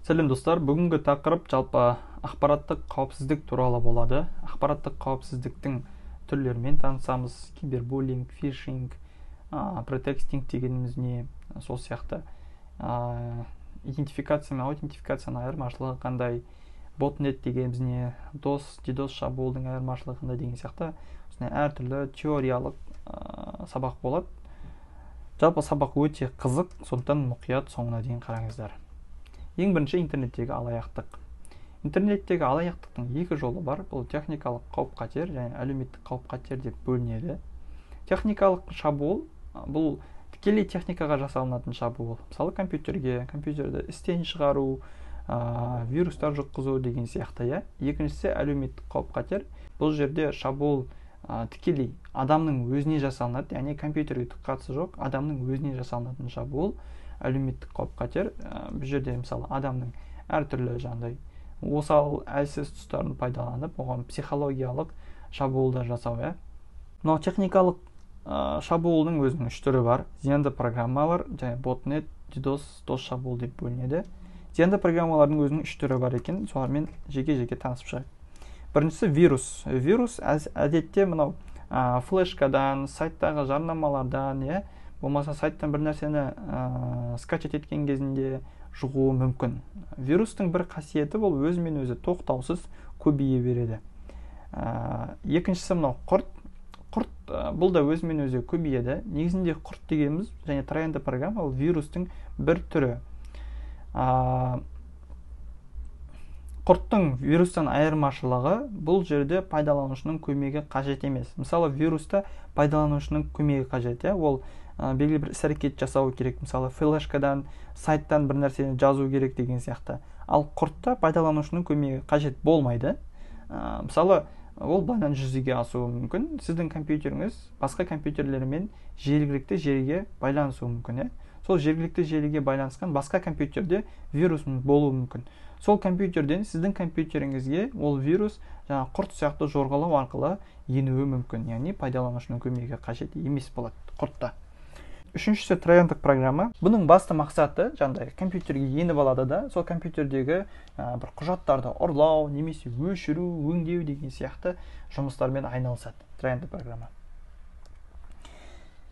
Сәлем достар, бүгінгі тақырып жалпы ақпараттық қауіпсіздік туралы болады. Ақпараттық қауіпсіздіктің түрлерімен танысамыз. Кибербуллинг, фишинг, претекстинг дегеніміз не, сол сияқты. Идентификация мен аутентификацияның айырмашылығы қандай, ботнет дегеніміз не, DDoS шабуылдың айырмашылығы қандай деген сияқты. Әртүрлі теориялық сабақ болады. Жалпы сабақ өте қызық, сондықтан мұқият соңына дейін қараңыздар. Ең бірінші интернеттегі алаяқтық. Интернеттегі алаяқтықтың екі жолы бар. Бұл техникалық қауіп-қатер және әлеуметтік қауіп-қатер деп бөлінеді. Техникалық шабуыл бұл тікелей техникаға жасалынатын шабуыл. Мысалы компьютерді істен шығару, вирустар жұққызу деген сияқты. Екіншісі әлеуметтік қауіп-қатер. Бұл жерде шабуыл тікелей адамның өзіне жасалынады, яғни компьютерге түк қатысы жоқ, адамның өзіне жасалынатын шабуыл. Әлеуметтік қауіп-қатер, бұл жерде мысалы адамның әртүрлі жаңағыдай осал, әлсіз тұстарын пайдаланып, оған психологиялық шабуылдар жасау. Мынау техникалық шабуылдың өзінің үш түрі бар. Зиянды программалар, және ботнет, DDoS шабуыл деп бөлінеді. Зиянды программалардың өзінің үш түрі бар екен, солармен жеке-жеке танысып шығайық. Біріншісі вирус. Вирус әдетте мынау флешкадан, сайттағы жарнамалардан, болмаса сайттан бір нәрсені скачать еткен кезінде жұғуы мүмкін. Вирустың бір қасиеті бұл өзімен өзі тоқтаусыз көбейе береді. Екіншісі мынау құрт. Құрт бұл да өзімен өзі көбейеді. Негізінде құрт дегеніміз және троянды программа ол вирустың бір түрі. Құрттың вирустан айырмашылығы бұл жерде пайдаланушының көмегі қажет емес. Мысалы, вируста пайдаланушының көмегі қажет, ол белгілі бір іс-әрекет жасау керек. Мысалы, флешкадан, сайттан бір нәрсені жазу керек деген сияқты. Ал құртта пайдаланушының көмегі қажет болмайды. Мысалы, ол байланыс жүзеге асуы мүмкін. Сіздің компьютеріңіз басқа компьютерлермен жергілікті желіге байланысуы мүмкін. Сол жергілікті желіге байланысқан басқа компьютерде вирус болуы мүмкін. Сол компьютерден сіздің компьютеріңізге ол вирус құрт сияқты жорғалау арқылы енуі мүмкін. Яғни пайдаланушының көмегі қажет емес болады құртта. Үшіншісі трояндық программа. Бұның басты мақсаты компьютерге еніп алады да, сол компьютердегі бір құжаттарды ұрлау, немесе өшіру, өңдеу деген сияқты жұмыстармен айналысады трояндық программа.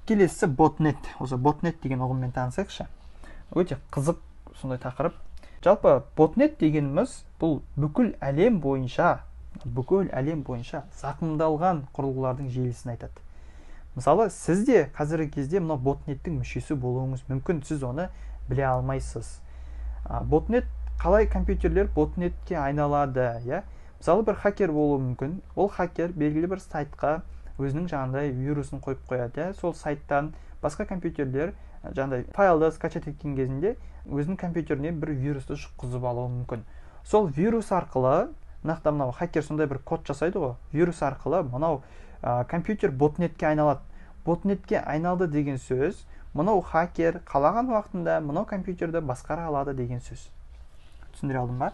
Келесі ботнет. Осы ботнет деген ұғыммен танысайықшы. Өте қызық сондай тақырып. Жалпы ботнет дегеніміз бұл бүкіл әлем бойынша зақымдалған құрылғылардың желісін айтады. Мысалы, сізде қазіргі кезде мына ботнеттің мүшесі болуыңыз мүмкін, сіз оны біле алмайсыз. Ботнет, қалай компьютерлер ботнетке айналады? Мысалы, бір хакер болуы мүмкін. Ол хакер белгілі бір сайтқа өзінің жаңағыдай вирусын қойып қояды. Сол сайттан басқа компьютерлер жаңағыдай файлды скачать еткен кезінде өзінің компьютеріне бір вирусты жұққызып алуы мүмкін. Сол вирус арқылы, мынау хакер сондай бір код жасайды ғой, вирус арқылы мынау компьютер ботнетке айналады. Ботнетке айналды деген сөз, мынау хакер қалаған уақытында мынау компьютерді басқара алады деген сөз. Түсіндіре алдым ба?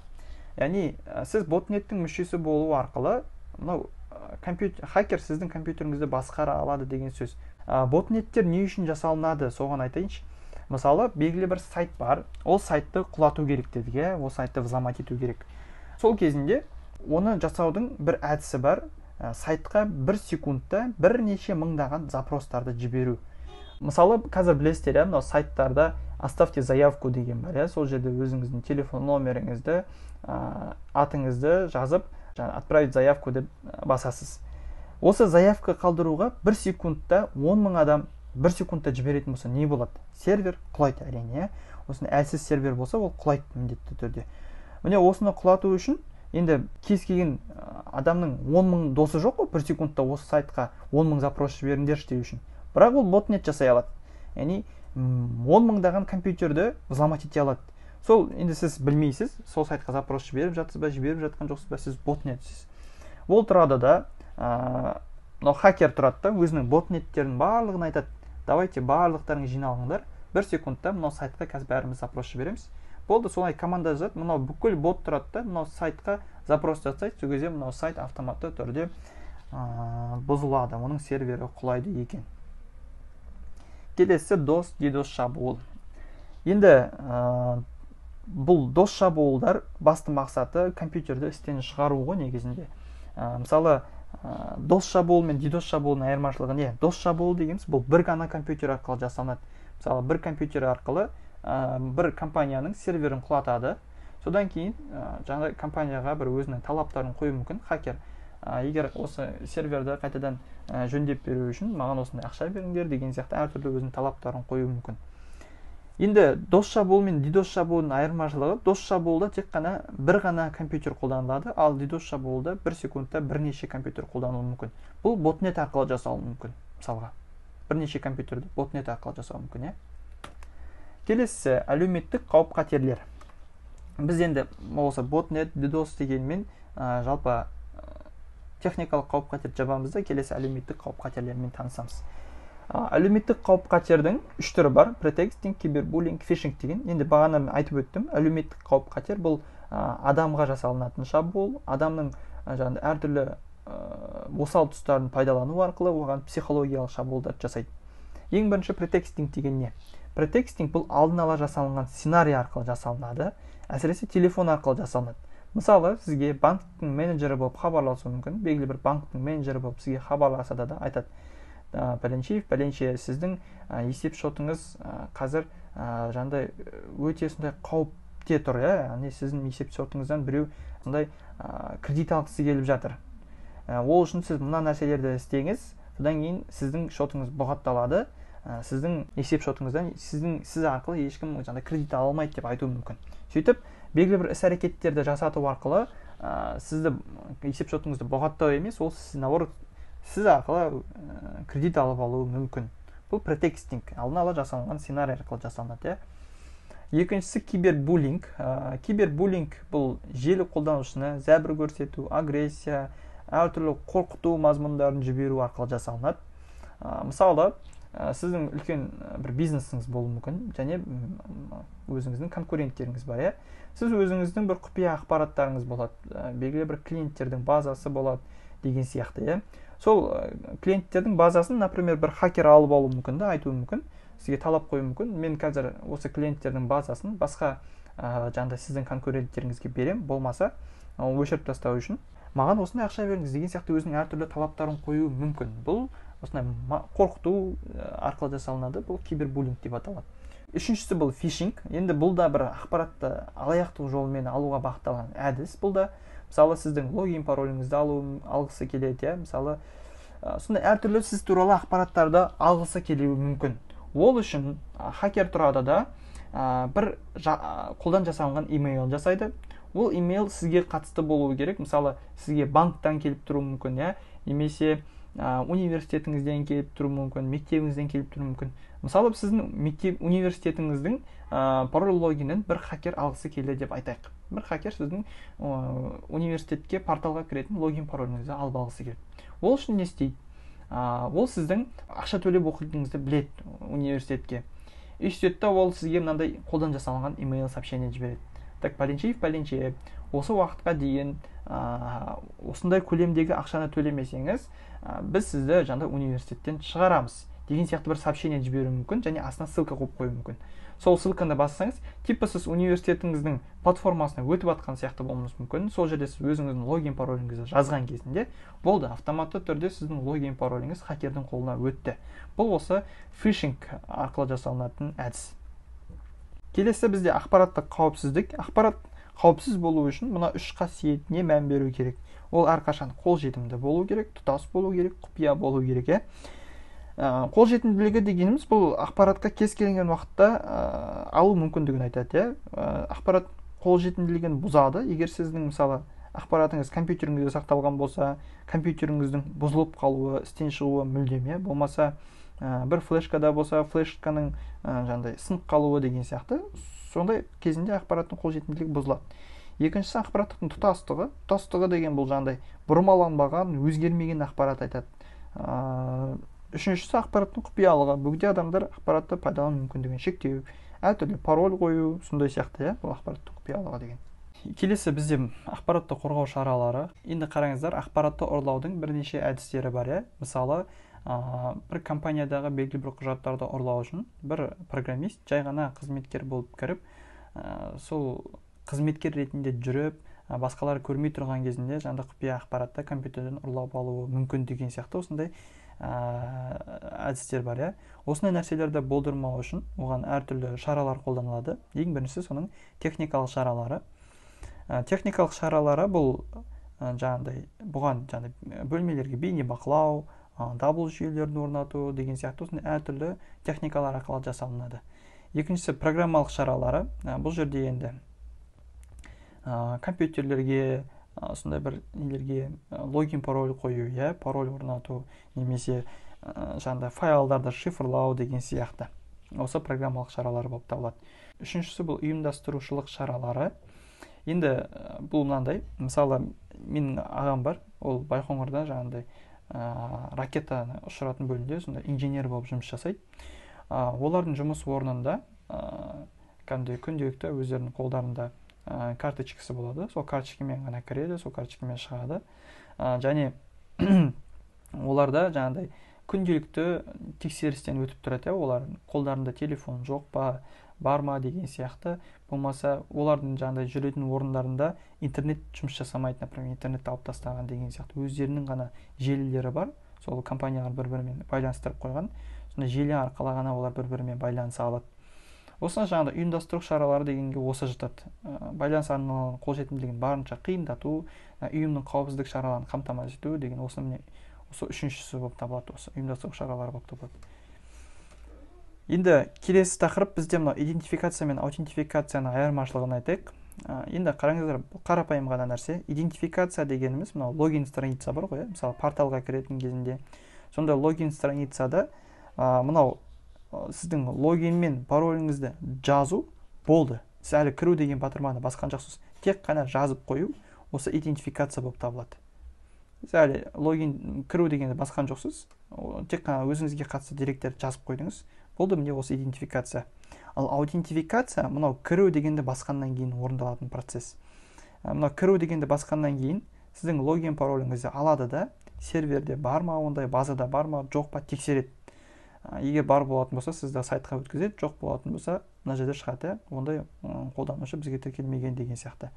Яғни, сіз ботнеттің мүшесі болу арқылы, мынау хакер сіздің компьютеріңізді басқара алады деген сөз. Ботнеттер не үшін жасалынады, соған айтайыншы. Мысалы, белгілі бір сайт бар, ол сайтты құлату керек дедік, ол сайтты взломать ету керек. Сол кезінде оны жасаудың бір әдісі бар. Сайтқа бір секундта бірнеше мыңдаған запростарды жіберу. Мысалы, қазір білесіздер, мынау сайттарда оставьте заявку деген бар. Сол жерде өзіңіздің телефон номеріңізді, атыңызды жазып, отправить заявку деп басасыз. Осы заявка қалдыруға бір секундта 10 мың адам бір секундта жіберетін болса не болады? Сервер құлайды әрине. Осыны әлсіз сервер болса, ол құлайды міндетті түрде. Міне осыны құлату үшін енді кез келген адамның 10 мың досы жоқ қой, бір секундта осы сайтқа 10 мың запрос жіберіңдерші деу үшін. Бірақ ол ботнет жасай алады. Яғни 10 мыңдаған компьютерді взломать ете алады. Сол енді сіз білмейсіз, сол сайтқа запрос жіберіп жатсыз ба, жіберіп жатқан жоқсыз ба, сіз ботнетсіз. Ол тұрады да, хакер тұрады да, өзінің ботнеттерінің барлығын айтады. Давайте барлықтарың жиналыңдар, бір секундта мынау сайтқа қазір бәріміз запрос жібереміз. Болды, солай команда жазады, мынау бүкіл бот тұрады да, мынау сайтқа запрос жасайды, сол кезде мынау сайт автоматты түрде бұзылады, оның сервері құлайды екен. Келесі DDoS шабуыл. Енді бұл дос шабуылдар басты мақсаты компьютерді істен шығару ғой негізінде. Мысалы дос шабуыл мен дидос шабуылдың айырмашылығы не? Дос шабуыл дегеніміз бұл бір ғана компьютер арқылы жасалынады. Мысалы бір компьютер арқылы бір компанияның серверін құлатады. Содан кейін жаңа компанияға бір өзінің талаптарын қою мүмкін хакер. Егер осы серверді қайтадан жөндеп беру үшін маған осындай ақша беріңдер деген сияқты әртүрлі өзінің талаптарын қою мүмкін. Енді дос шабуыл мен дидос шабуылдың айырмашылығы, дос шабуылда тек қана бір ғана компьютер қолданылады, ал дидос шабуылда бір секундта бірнеше компьютер қолдануы мүмкін. Бұл ботнет арқылы жасалуы мүмкін. Мысалға, бірнеше компьютерді ботнет арқылы жасауы мүмкін, Келесі әлеуметтік қауіп-қатерлер. Біз енді осы ботнет, дидос дегенмен жалпы техникалық қауіп-қатер жабамыз да келесі әлеуметтік қауіп-қатерлермен танысамыз. Әлеуметтік қауіп-қатердің үш түрі бар: претекстинг, кибербуллинг, фишинг деген. Енді бағана айтып өттім, әлеуметтік қауіп-қатер бұл адамға жасалынатын шабуыл, адамның жаңағы әртүрлі осал тұстарын пайдалану арқылы оған психологиялық шабуылдар жасайды. Ең бірінші претекстинг деген не? Претекстинг бұл алдын ала жасалынған сценарий арқылы жасалынады, әсіресе телефон арқылы жасалынады. Мысалы, сізге банктің менеджері болып хабарласуы мүмкін, белгілі бір банктің менеджері болып сізге хабарласа да айтады: пәленше, сіздің есеп шотыңыз қазір жаңағыдай өте сондай қауіпте тұр, яғни сіздің есеп шотыңыздан біреу сондай кредит алғысы келіп жатыр. Ол үшін сіз мына нәрселерді істеңіз, содан кейін сіздің шотыңыз бұғатталады, сіздің есеп шотыңыздан сіз арқылы ешкім жаңағыдай кредит ала алмайды деп айтуы мүмкін. Сөйтіп, белгілі бір іс-әрекеттерді жасату арқылы сізді есеп шотыңызды бұғаттау емес, ол наоборот сіз арқылы кредит алып алуы мүмкін. Бұл претекстинг, алдын ала жасалынған сценарий арқылы жасалынады. Екіншісі кибербуллинг. Кибербуллинг бұл желі қолданушыны зәбір көрсету, агрессия, әртүрлі қорқыту мазмұндарын жіберу арқылы жасалынады. Мысалы, сіздің үлкен бір бизнесіңіз болуы мүмкін, және өзіңіздің конкуренттеріңіз бар, Сіз өзіңіздің бір құпия ақпараттарыңыз болады, белгілі бір клиенттердің базасы болады деген сияқты, Сол клиенттердің базасын, например, бір хакер алып алуы мүмкін, айтуы мүмкін, сізге талап қою мүмкін: мен қазір осы клиенттердің базасын басқа жаңағыдай сіздің конкуренттеріңізге берем, болмаса өшіріп тастау үшін маған осындай ақша беріңіз деген сияқты өзінің әртүрлі талаптарын қою мүмкін. Бұл осындай қорқыту арқылы жасалынады, бұл кибербуллинг деп аталады. Үшіншісі бұл фишинг. Енді бұл да бір ақпаратты алаяқтық жолымен алуға бағытталған әдіс. Бұл да мысалы сіздің логин пароліңізді алғысы келеді, мысалы сондай әртүрлі сіз туралы ақпараттарды алғысы келуі мүмкін. Ол үшін хакер тұрады да бір қолдан жасалынған имейл жасайды. Ол имейл сізге қатысты болуы керек. Мысалы, сізге банктан келіп тұруы мүмкін, немесе университетіңізден келіп тұруы мүмкін, мектебіңізден келіп тұруы мүмкін. Мысалы, сіздің университетіңіздің пароль логинін бір хакер алғысы келді деп айтайық. Бір хакер сіздің университетке порталға кіретін логин пароліңізді алып алғысы келді. Ол үшін не істейді? Ол сіздің ақша төлеп оқитыныңызды біледі университетке. И сөйтті, ол сізге мынандай қолдан жасалынған имейл сообщение жібереді: так, пәленше, осы уақытқа дейін осындай көлемдегі ақшаны төлемесеңіз, біз сізді жаңағыдай университеттен шығарамыз деген сияқты бір сообщение жіберуі мүмкін, және астына ссылка қойып қоюы мүмкін. Сол ссылканы бассаңыз, типа сіз университетіңіздің платформасына өтіп атқан сияқты болуыңыз мүмкін. Сол жерде сіз өзіңіздің логин пароліңізді жазған кезінде болды, автоматты түрде сіздің логин пароліңіз хакердің қолына өтті. Бұл осы фишинг арқылы жасалынатын әдіс. Келесі бізде ақпараттық қауіпсіздік. Ақпарат қауіпсіз болу үшін мына үш қасиетіне мән беру керек. Ол әрқашан қолжетімді болу керек, тұтас болу керек, құпия болу керек, Қолжетімділігі дегеніміз бұл ақпаратқа кез келген уақытта алу мүмкіндігін айтады, Ақпарат қолжетімділігін бұзады. Егер сіздің мысалы ақпаратыңыз компьютеріңізде сақталған болса, компьютеріңіздің бұзылып қалуы, істен шығуы мүлдем, болмаса бір флешкада болса, флешканың жаңағыдай сынып қалуы деген сияқты, сондай кезінде ақпараттың қолжетімділігі бұзылады. Екіншісі ақпараттың тұтастығы. Тұтастығы деген бұл жаңағыдай бұрмаланбаған, өзгермеген ақпарат айтады. Үшіншісі ақпараттың құпиялығы. Бөгде адамдар ақпаратты пайдалану мүмкіндігін шектеу, әртүрлі пароль қою, сондай сияқты, бұл ақпараттың құпиялығы деген. Келесі бізде ақпаратты қорғау шаралары. Енді қараңыздар, ақпаратты ұрлаудың бірнеше әдістері бар, Мысалы, бір компаниядағы белгілі бір құжаттарды ұрлау үшін бір программист жай ғана қызметкер болып кіріп, сол қызметкер ретінде жүріп басқалар көрмей тұрған кезінде жаңағыдай құпия ақпаратты компьютерден ұрлап алуы мүмкін деген сияқты осындай әдістер бар. Осындай нәрселерді болдырмау үшін оған әртүрлі шаралар қолданылады. Ең біріншісі соның техникалық шаралары. Техникалық шаралары бұл бұған бөлмелерге бейне бақылау, дабыл жүйелерін орнату деген сияқты осындай әртүрлі техникалар арқылы жасалынады. Екіншісі программалық шаралары. Бұл жерде енді компьютерлерге сондай бір нелерге логин пароль қою, пароль орнату, немесе файлдарды шифрлау деген сияқты. Осы программалық шаралар болып табылады. Үшіншісі бұл ұйымдастырушылық шаралары. Енді бұл мынандай, мысалы менің ағам бар, ол Байқоңырда ракетаны ұшыратын бөлімде сонда инженер болып жұмыс жасайды. Олардың жұмыс орнында күнделікті өздерінің қолдарында карточкасы болады. Сол карточкамен ғана кіреді, сол карточкамен шығады. Және оларда күнделікті тексерістен өтіп тұрады. Олардың қолдарында телефон жоқ па, бар ма деген сияқты. Болмаса олардың жүретін орындарында интернет жұмыс жасамайды, например, интернетті алып тастаған деген сияқты. Өздерінің ғана желілері бар. Сол компаниялар бір-бірімен байланыстырып қойған. Сонда желі арқылы ғана олар бір-бірімен байланыса алады. Осыны ұйымдастыру шаралары дегенге осы жатады. Байланыс арналарын қолжетімділігін барынша қиындату, ұйымның қауіпсіздік шараларын қамтамасыз ету деген осы үшіншісі болып табылады, осы ұйымдастыру шаралары болып табылады. Енді келесі тақырып бізде идентификация мен аутентификацияның айырмашылығын айтайық. Енді қараңыздар, бұл қарапайым ғана нәрсе. Идентификация дегеніміз логин страница бар ғой, мысалы порталға кіретін кезінде. Сонда логин страницада сіздің логин мен пароліңізді жазу болды. Сіз әлі кіру деген батырманы басқан жоқсыз. Тек қана жазып қою, осы идентификация болып табылады. Сіз әлі логин кіру дегенді басқан жоқсыз. Тек қана өзіңізге қатысты деректерді жазып қойдыңыз. Болды, міне осы идентификация. Ал аутентификация кіру дегенді басқаннан кейін орындалатын процесс. Кіру дегенді басқаннан кейін сіздің логин пароліңізді алады да, серверде бар ма, ондай базада бар ма, жоқ па тексереді. Егер бар болатын болса, сізді сайтқа өткізеді, жоқ болатын болса, мына жерде шығады, ондай қолданушы бізге тіркелмеген деген сияқты.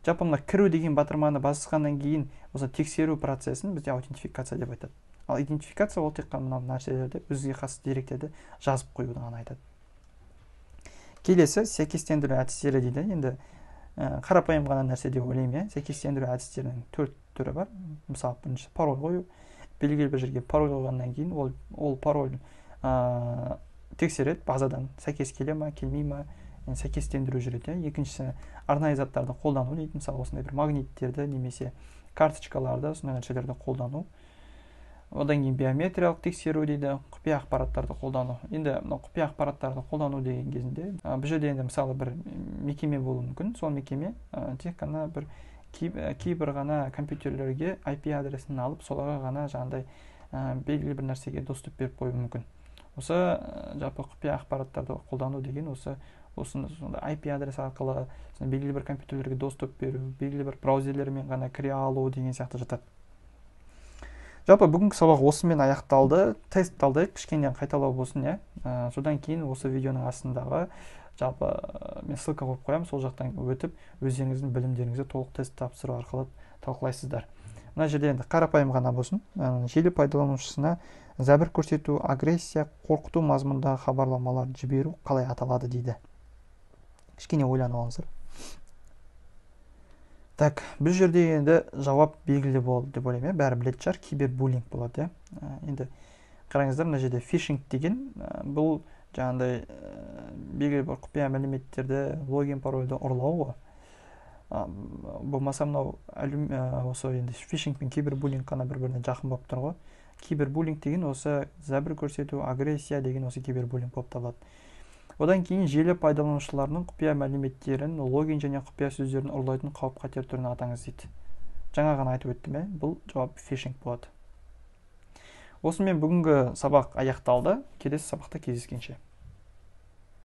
Жалпы кіру деген батырманы басқаннан кейін осы тексеру процесін бізде аутентификация деп айтады. Ал идентификация ол тек қана нәрселерді, өзіңізге қатысты деректерді жазып қоюды ғана айтады. Келесі сәйкестендіру әдістері дейді. Енді қарапайым ғана нәрсе деп ойлаймын. Сәйкестендіру әдістерінің 4 түрі бар. Мысалы, бірінші пароль қою. Белгілі бір жерге пароль қойғаннан кейін ол пароль тексереді, базадан сәйкес келе ма, келмей ма, сәйкестендіру жүреді. Екіншісі арнайы заттарды қолдану дейді. Мысалы, осындай бір магниттерді немесе карточкаларды, сондай нәрселерді қолдану. Одан кейін биометриялық тексеру дейді, құпия ақпараттарды қолдану. Енді құпия ақпараттарды қолдану деген кезінде, бұл жерде енді мысалы бір мекеме болуы мүмкін. Сол мекеме тек қана бір кейбір ғана компьютерлерге IP адресін алып, соларға ғана белгілі бір нәрсеге доступ беріп қою мүмкін. Осы жалпы құпия ақпараттарды қолдану деген осы IP адрес арқылы белгілі бір компьютерлерге доступ беру, белгілі бір браузерлермен ғана кіре алу деген сияқты жатады. Жалпы бүгінгі сабақ осымен аяқталды. Тест талдайық, кішкене қайталау болсын, содан кейін осы видеоның астындағы жалпы мен ссылка қойып қоямын, сол жақтан өтіп өздеріңіздің білімдеріңізді толық тест тапсыру арқылы талқылайсыздар. Мына жерде енді қарапайым ғана болсын. Желі пайдаланушысына зәбір көрсету, агрессия, қорқыту мазмұндағы хабарламалар жіберу қалай аталады дейді. Кішкене ойланып алыңыздар. Так, бұл жерде енді жауап белгілі болды деп ойлаймын. Бәрі білетін шығар, кибербуллинг болады. Енді қараңыздар, мына жерде фишинг деген бұл белгілі бір құпия мәліметтерді, логин парольді ұрлау. Болмаса осы енді фишинг пен кибербуллинг қана бір-біріне жақын болып тұр ғой. Кибербуллинг деген осы зәбір көрсету, агрессия деген осы кибербуллинг болып табылады. Одан кейін желі пайдаланушыларының құпия мәліметтерін, логин және құпия сөздерін ұрлайтын қауіп-қатер түрін атаңыз дейді. Жаңа ғана айтып өттім, бұл жауап фишинг болады. Осымен бүгінгі сабақ аяқталды. Келесі сабақта кездескенше.